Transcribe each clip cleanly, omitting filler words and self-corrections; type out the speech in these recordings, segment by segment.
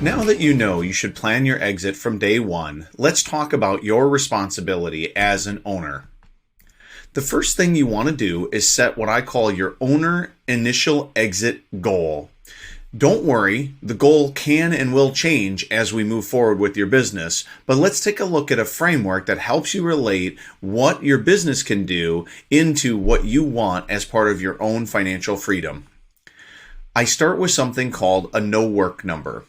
Now that you know you should plan your exit from day one, let's talk about your responsibility as an owner. The first thing you want to do is set what I call your owner initial exit goal. Don't worry, the goal can and will change as we move forward with your business, but let's take a look at a framework that helps you relate what your business can do into what you want as part of your own financial freedom. I start with something called a no work number.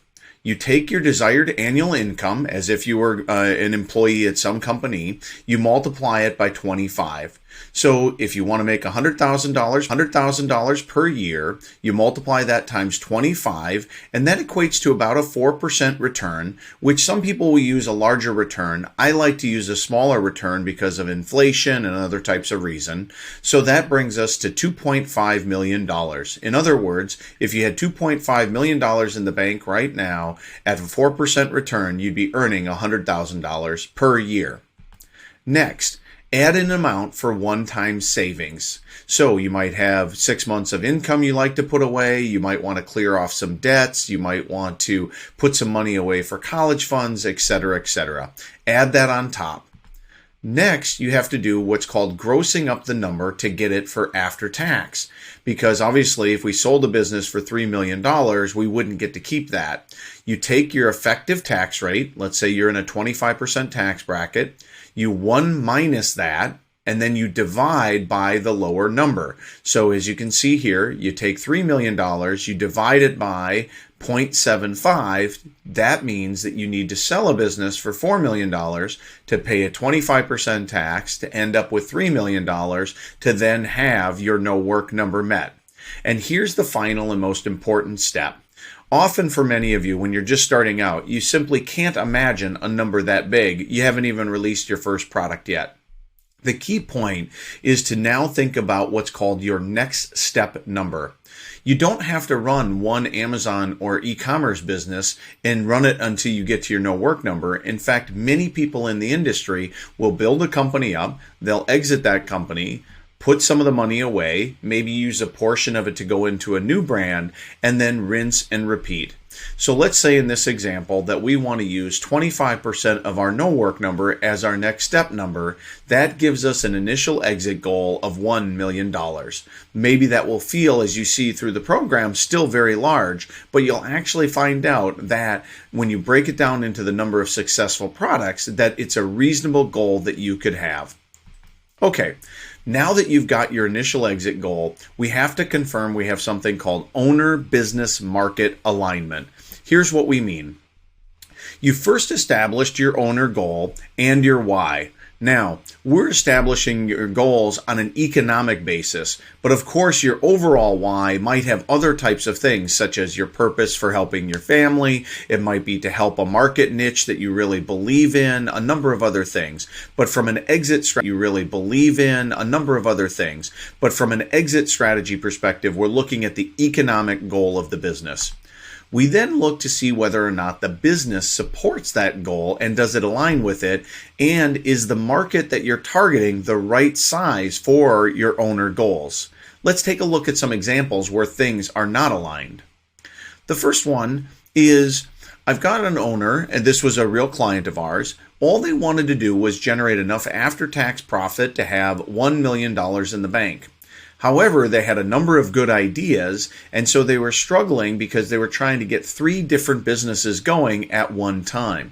You take your desired annual income as if you were an employee at some company, you multiply it by 25. So if you want to make $100,000 per year, you multiply that times 25, and that equates to about a 4% return, which some people will use a larger return. I like to use a smaller return because of inflation and other types of reason. So that brings us to $2.5 million. In other words, if you had $2.5 million in the bank right now at a 4% return, you'd be earning $100,000 per year. Next, add an amount for one-time savings. So you might have 6 months of income you like to put away. You might want to clear off some debts. You might want to put some money away for college funds, etc., etc. Add that on top. Next, you have to do what's called grossing up the number to get it for after tax. Because obviously, if we sold a business for $3 million, we wouldn't get to keep that. You take your effective tax rate, let's say you're in a 25% tax bracket, you 1 minus that, and then you divide by the lower number. So as you can see here, you take $3 million, you divide it by 0.75. That means that you need to sell a business for $4 million to pay a 25% tax to end up with $3 million to then have your no work number met. And here's the final and most important step. Often for many of you, when you're just starting out, you simply can't imagine a number that big. You haven't even released your first product yet. The key point is to now think about what's called your next step number. You don't have to run one Amazon or e-commerce business and run it until you get to your no work number. In fact, many people in the industry will build a company up, they'll exit that company, put some of the money away, maybe use a portion of it to go into a new brand, and then rinse and repeat. So let's say in this example that we want to use 25% of our no work number as our next step number. That gives us an initial exit goal of $1 million. Maybe that will feel, as you see through the program, still very large, but you'll actually find out that when you break it down into the number of successful products, that it's a reasonable goal that you could have. Okay. Now that you've got your initial exit goal, we have to confirm we have something called owner business market alignment. Here's what we mean. You first established your owner goal and your why. Now, we're establishing your goals on an economic basis, but of course your overall why might have other types of things, such as your purpose for helping your family. It might be to help a market niche that you really believe in, a number of other things. But from an exit strategy you really believe in, a number of other things. But from an exit strategy perspective, we're looking at the economic goal of the business. We then look to see whether or not the business supports that goal and does it align with it, and is the market that you're targeting the right size for your owner goals. Let's take a look at some examples where things are not aligned. The first one is, I've got an owner, and this was a real client of ours. All they wanted to do was generate enough after-tax profit to have $1 million in the bank. However, they had a number of good ideas, and so they were struggling because they were trying to get 3 different businesses going at one time.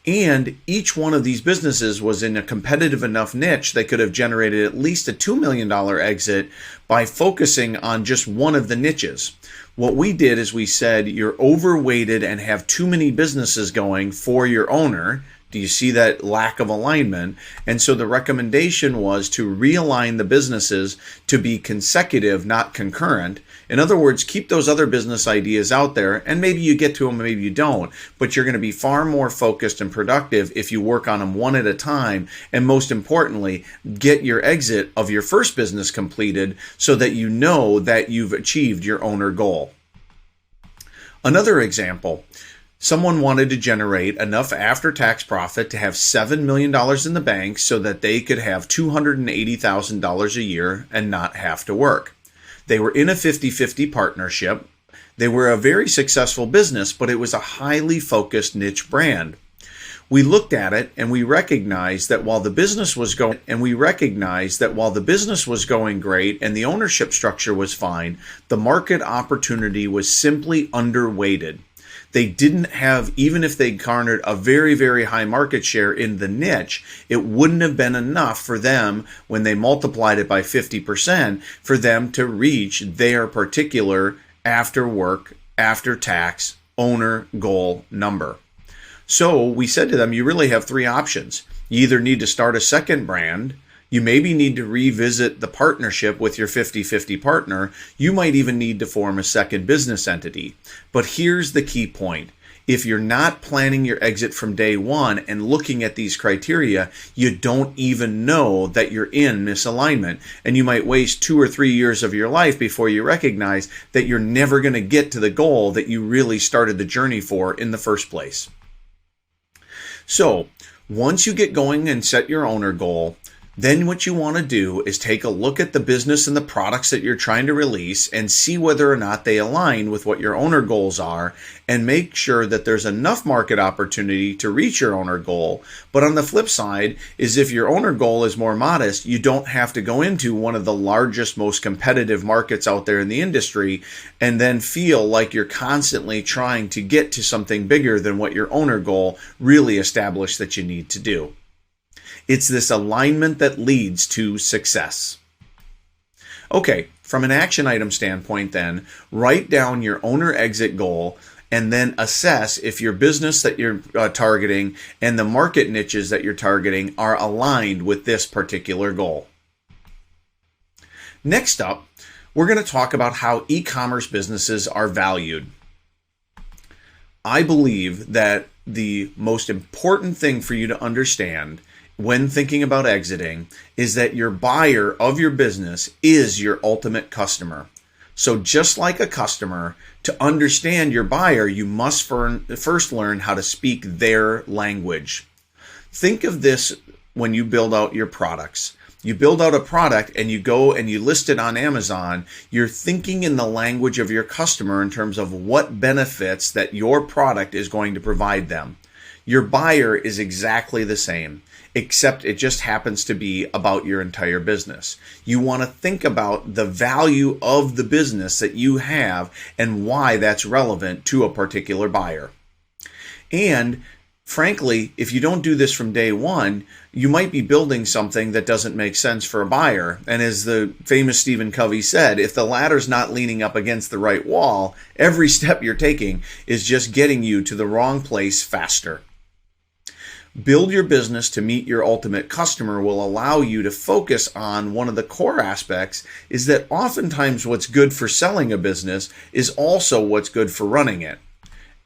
And each one of these businesses was in a competitive enough niche they could have generated at least a $2 million exit by focusing on just one of the niches. What we did is we said, you're overweighted and have too many businesses going for your owner. Do you see that lack of alignment? And so the recommendation was to realign the businesses to be consecutive, not concurrent. In other words, keep those other business ideas out there, and maybe you get to them, maybe you don't, but you're going to be far more focused and productive if you work on them one at a time, and most importantly, get your exit of your first business completed so that you know that you've achieved your owner goal. Another example. Someone wanted to generate enough after-tax profit to have $7 million in the bank so that they could have $280,000 a year and not have to work. They were in a 50-50 partnership. They were a very successful business, but it was a highly focused niche brand. We looked at it and we recognized that while the business was going great and the ownership structure was fine, the market opportunity was simply underweighted. They didn't have, even if they garnered a very, very high market share in the niche, it wouldn't have been enough for them when they multiplied it by 50% for them to reach their particular after work, after tax owner goal number. So we said to them, you really have three options. You either need to start a second brand, you maybe need to revisit the partnership with your 50-50 partner, you might even need to form a second business entity. But here's the key point. If you're not planning your exit from day one and looking at these criteria, you don't even know that you're in misalignment. And you might waste 2 or 3 years of your life before you recognize that you're never going to get to the goal that you really started the journey for in the first place. So once you get going and set your owner goal, then what you want to do is take a look at the business and the products that you're trying to release and see whether or not they align with what your owner goals are, and make sure that there's enough market opportunity to reach your owner goal. But on the flip side is if your owner goal is more modest, you don't have to go into one of the largest, most competitive markets out there in the industry and then feel like you're constantly trying to get to something bigger than what your owner goal really established that you need to do. It's this alignment that leads to success. Okay, from an action item standpoint then, write down your owner exit goal and then assess if your business that you're targeting and the market niches that you're targeting are aligned with this particular goal. Next up, we're going to talk about how e-commerce businesses are valued. I believe that the most important thing for you to understand when thinking about exiting is that your buyer of your business is your ultimate customer. So just like a customer, to understand your buyer, you must first learn how to speak their language. Think of this when you build out your products. You build out a product and you go and you list it on Amazon. You're thinking in the language of your customer in terms of what benefits that your product is going to provide them. Your buyer is exactly the same, except it just happens to be about your entire business. You want to think about the value of the business that you have and why that's relevant to a particular buyer. And frankly, if you don't do this from day one, you might be building something that doesn't make sense for a buyer. And as the famous Stephen Covey said, if the ladder's not leaning up against the right wall, every step you're taking is just getting you to the wrong place faster. Build your business to meet your ultimate customer will allow you to focus on one of the core aspects is that oftentimes what's good for selling a business is also what's good for running it.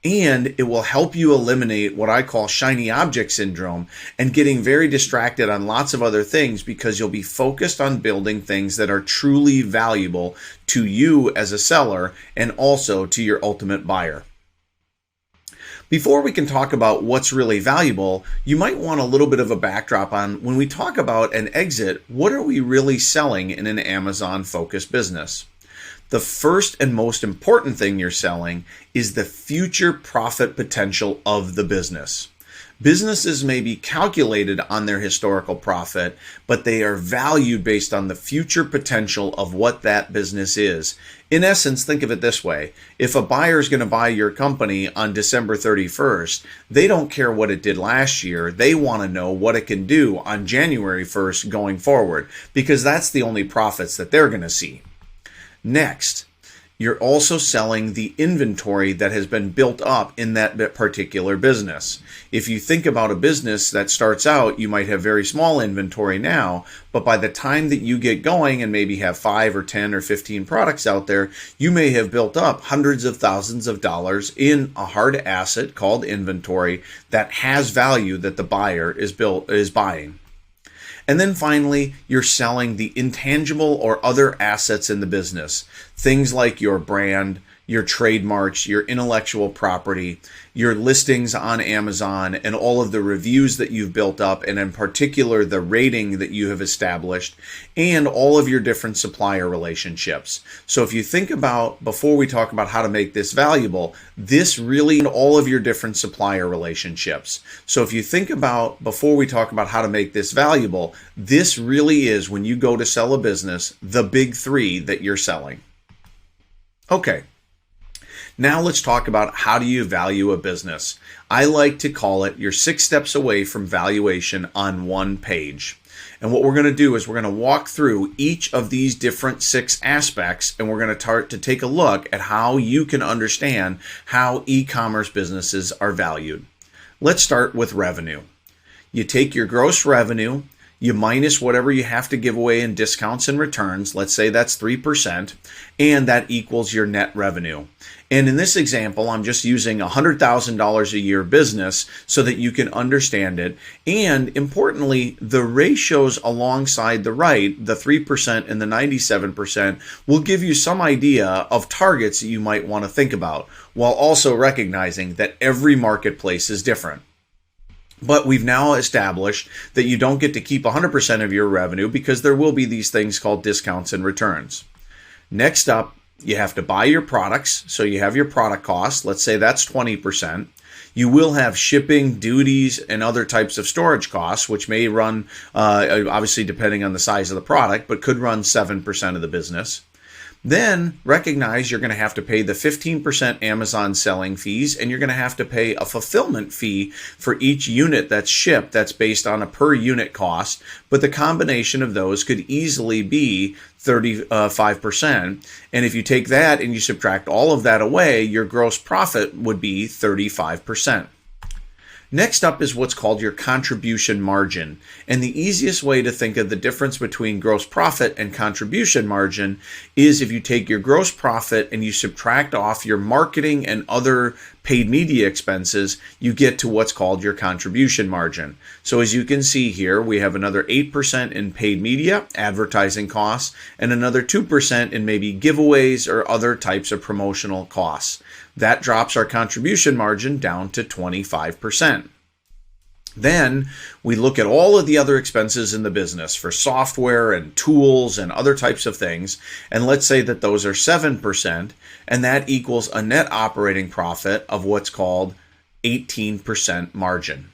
And it will help you eliminate what I call shiny object syndrome and getting very distracted on lots of other things because you'll be focused on building things that are truly valuable to you as a seller and also to your ultimate buyer. Before we can talk about what's really valuable, you might want a little bit of a backdrop on when we talk about an exit, what are we really selling in an Amazon-focused business? The first and most important thing you're selling is the future profit potential of the business. Businesses may be calculated on their historical profit, but they are valued based on the future potential of what that business is. In essence, think of it this way. If a buyer is going to buy your company on December 31st, they don't care what it did last year. They want to know what it can do on January 1st going forward, because that's the only profits that they're going to see. Next, you're also selling the inventory that has been built up in that particular business. If you think about a business that starts out, you might have very small inventory now, but by the time that you get going and maybe have 5 or 10 or 15 products out there, you may have built up hundreds of thousands of dollars in a hard asset called inventory that has value that the buyer is buying. And then finally, you're selling the intangible or other assets in the business. Things like your brand, your trademarks, your intellectual property, your listings on Amazon, and all of the reviews that you've built up, and in particular, the rating that you have established, and all of your different supplier relationships. So if you think about, before we talk about how to make this valuable, this really, all of your different supplier relationships. So if you think about, before we talk about how to make this valuable, this really is, when you go to sell a business, the big three that you're selling. Okay. Now let's talk about, how do you value a business? I like to call it, you're 6 steps away from valuation on one page. And what we're going to do is we're going to walk through each of these different 6 aspects, and we're going to start to take a look at how you can understand how e-commerce businesses are valued. Let's start with revenue. You take your gross revenue, you minus whatever you have to give away in discounts and returns. Let's say that's 3%, and that equals your net revenue. And in this example, I'm just using $100,000 a year business so that you can understand it. And importantly, the ratios alongside the right, the 3% and the 97%, will give you some idea of targets that you might want to think about, while also recognizing that every marketplace is different. But we've now established that you don't get to keep 100% of your revenue, because there will be these things called discounts and returns. Next up, you have to buy your products. So you have your product cost. Let's say that's 20%. You will have shipping, duties, and other types of storage costs, which may run, obviously depending on the size of the product, but could run 7% of the business. Then recognize you're going to have to pay the 15% Amazon selling fees, and you're going to have to pay a fulfillment fee for each unit that's shipped that's based on a per unit cost. But the combination of those could easily be 35%. And if you take that and you subtract all of that away, your gross profit would be 35%. Next up is what's called your contribution margin. And the easiest way to think of the difference between gross profit and contribution margin is if you take your gross profit and you subtract off your marketing and other paid media expenses, you get to what's called your contribution margin. So as you can see here, we have another 8% in paid media, advertising costs, and another 2% in maybe giveaways or other types of promotional costs. That drops our contribution margin down to 25%. Then we look at all of the other expenses in the business for software and tools and other types of things. And let's say that those are 7%, and that equals a net operating profit of what's called 18% margin.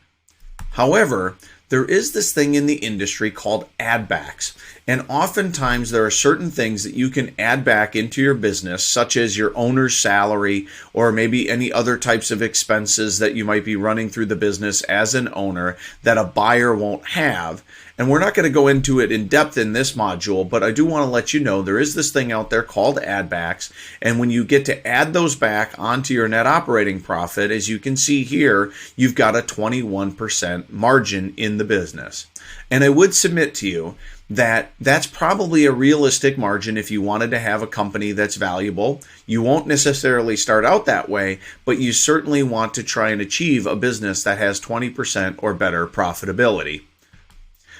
However, there is this thing in the industry called add backs. And oftentimes there are certain things that you can add back into your business, such as your owner's salary or maybe any other types of expenses that you might be running through the business as an owner that a buyer won't have. And we're not going to go into it in depth in this module, but I do want to let you know there is this thing out there called add backs. And when you get to add those back onto your net operating profit, as you can see here, you've got a 21% margin in the business. And I would submit to you that that's probably a realistic margin if you wanted to have a company that's valuable. You won't necessarily start out that way, but you certainly want to try and achieve a business that has 20% or better profitability.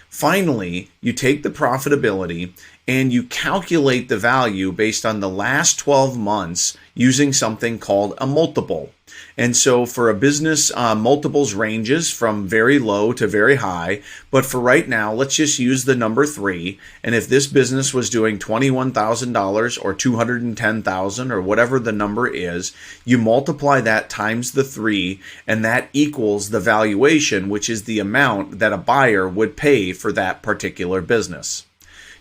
Finally, you take the profitability and you calculate the value based on the last 12 months using something called a multiple. And so for a business, multiples ranges from very low to very high. But for right now, let's just use the number 3. And if this business was doing $21,000 or $210,000 or whatever the number is, you multiply that times the 3, and that equals the valuation, which is the amount that a buyer would pay for that particular business.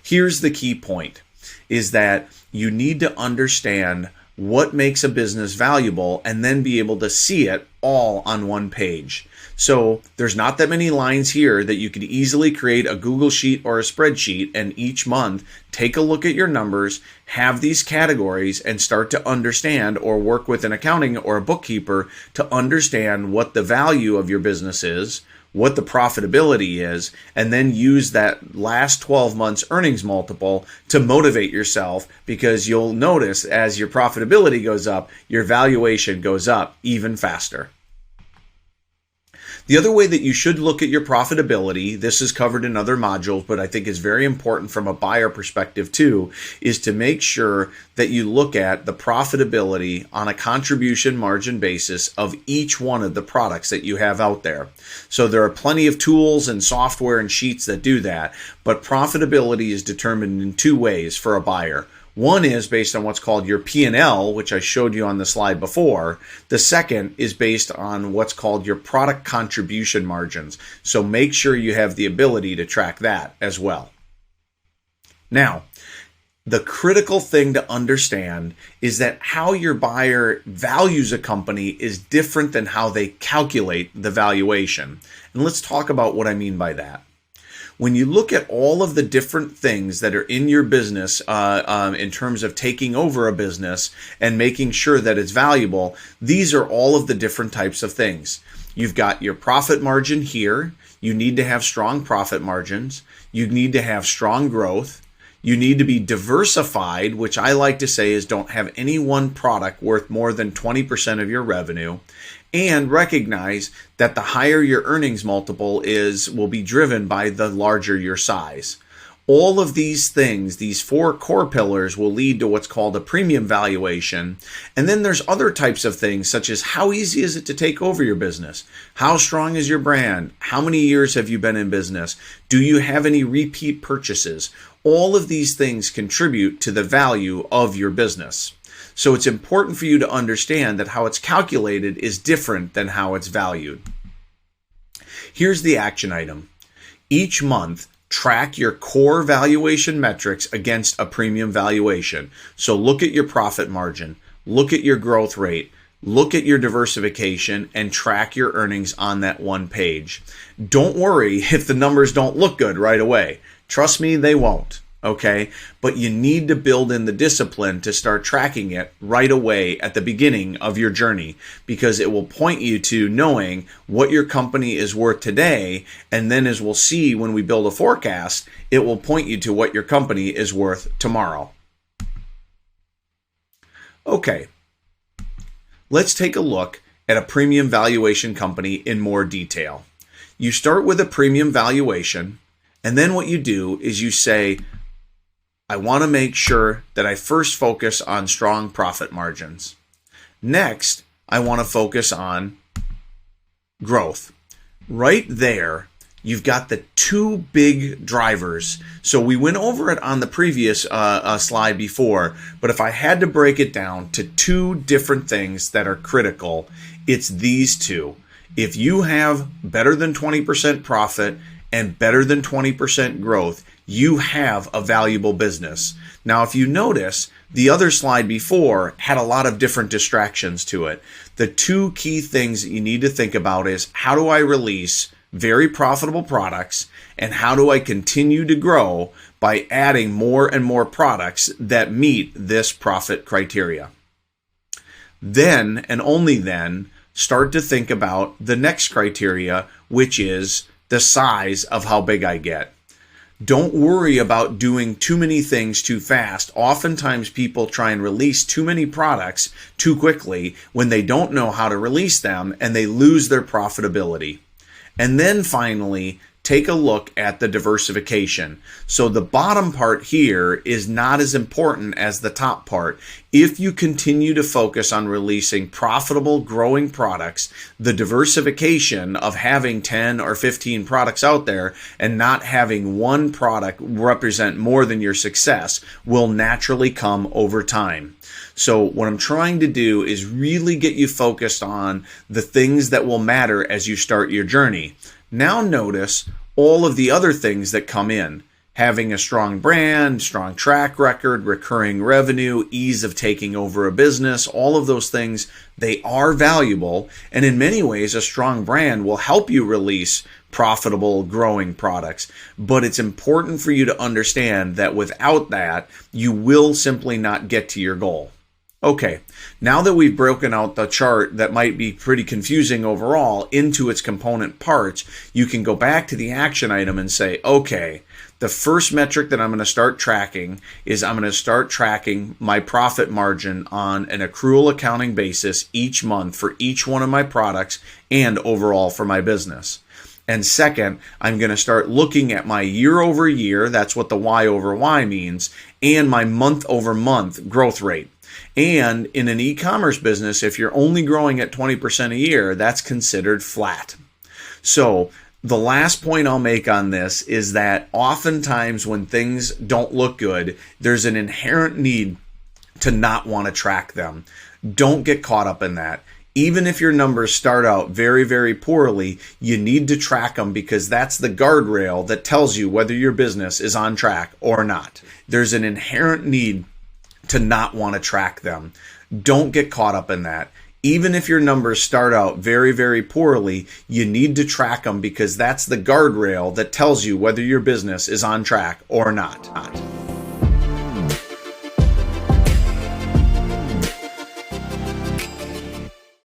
Here's the key point, is that you need to understand what makes a business valuable and then be able to see it all on one page. So there's not that many lines here that you could easily create a Google Sheet or a spreadsheet and each month take a look at your numbers, have these categories, and start to understand or work with an accounting or a bookkeeper to understand what the value of your business is, what the profitability is, and then use that last 12 months earnings multiple to motivate yourself, because you'll notice as your profitability goes up, your valuation goes up even faster. The other way that you should look at your profitability, this is covered in other modules, but I think is very important from a buyer perspective too, is to make sure that you look at the profitability on a contribution margin basis of each one of the products that you have out there. So there are plenty of tools and software and sheets that do that, but profitability is determined in two ways for a buyer. One is based on what's called your P&L, which I showed you on the slide before. The second is based on what's called your product contribution margins. So make sure you have the ability to track that as well. Now, the critical thing to understand is that how your buyer values a company is different than how they calculate the valuation. And let's talk about what I mean by that. When you look at all of the different things that are in your business in terms of taking over a business and making sure that it's valuable, these are all of the different types of things. You've got your profit margin here. You need to have strong profit margins. You need to have strong growth. You need to be diversified, which I like to say is don't have any one product worth more than 20% of your revenue. And recognize that the higher your earnings multiple will be driven by the larger your size. All of these things, these four core pillars, will lead to what's called a premium valuation. And then there's other types of things, such as how easy is it to take over your business? How strong is your brand? How many years have you been in business? Do you have any repeat purchases? All of these things contribute to the value of your business. So it's important for you to understand that how it's calculated is different than how it's valued. Here's the action item. Each month, track your core valuation metrics against a premium valuation. So look at your profit margin, look at your growth rate, look at your diversification, and track your earnings on that one page. Don't worry if the numbers don't look good right away. Trust me, they won't. Okay, but you need to build in the discipline to start tracking it right away at the beginning of your journey, because it will point you to knowing what your company is worth today. And then, as we'll see when we build a forecast, it will point you to what your company is worth tomorrow. Okay, let's take a look at a premium valuation company in more detail. You start with a premium valuation, and then what you do is you say, I want to make sure that I first focus on strong profit margins. Next, I want to focus on growth. Right there, you've got the two big drivers. So we went over it on the previous slide before, but if I had to break it down to two different things that are critical, it's these two. If you have better than 20% profit and better than 20% growth, you have a valuable business. Now, if you notice, the other slide before had a lot of different distractions to it. The two key things that you need to think about is, how do I release very profitable products, and how do I continue to grow by adding more and more products that meet this profit criteria? Then, and only then, start to think about the next criteria, which is the size of how big I get. Don't worry about doing too many things too fast. Oftentimes people try and release too many products too quickly when they don't know how to release them, and they lose their profitability. And then finally, take a look at the diversification. So the bottom part here is not as important as the top part. If you continue to focus on releasing profitable, growing products, the diversification of having 10 or 15 products out there and not having one product represent more than your success will naturally come over time. So what I'm trying to do is really get you focused on the things that will matter as you start your journey. Now notice all of the other things that come in. Having a strong brand, strong track record, recurring revenue, ease of taking over a business, all of those things, they are valuable. And in many ways, a strong brand will help you release profitable, growing products. But it's important for you to understand that without that, you will simply not get to your goal. Okay, now that we've broken out the chart that might be pretty confusing overall into its component parts, you can go back to the action item and say, okay, the first metric that I'm going to start tracking is I'm going to start tracking my profit margin on an accrual accounting basis each month for each one of my products and overall for my business. And second, I'm going to start looking at my year over year, that's what the Y over Y means, and my month over month growth rate. And in an e-commerce business, if you're only growing at 20% a year, that's considered flat. So the last point I'll make on this is that oftentimes when things don't look good, there's an inherent need to not want to track them. Don't get caught up in that. Even if your numbers start out very, very poorly, you need to track them because that's the guardrail that tells you whether your business is on track or not. There's an inherent need to not want to track them. Don't get caught up in that. Even if your numbers start out very, very poorly, you need to track them because that's the guardrail that tells you whether your business is on track or not.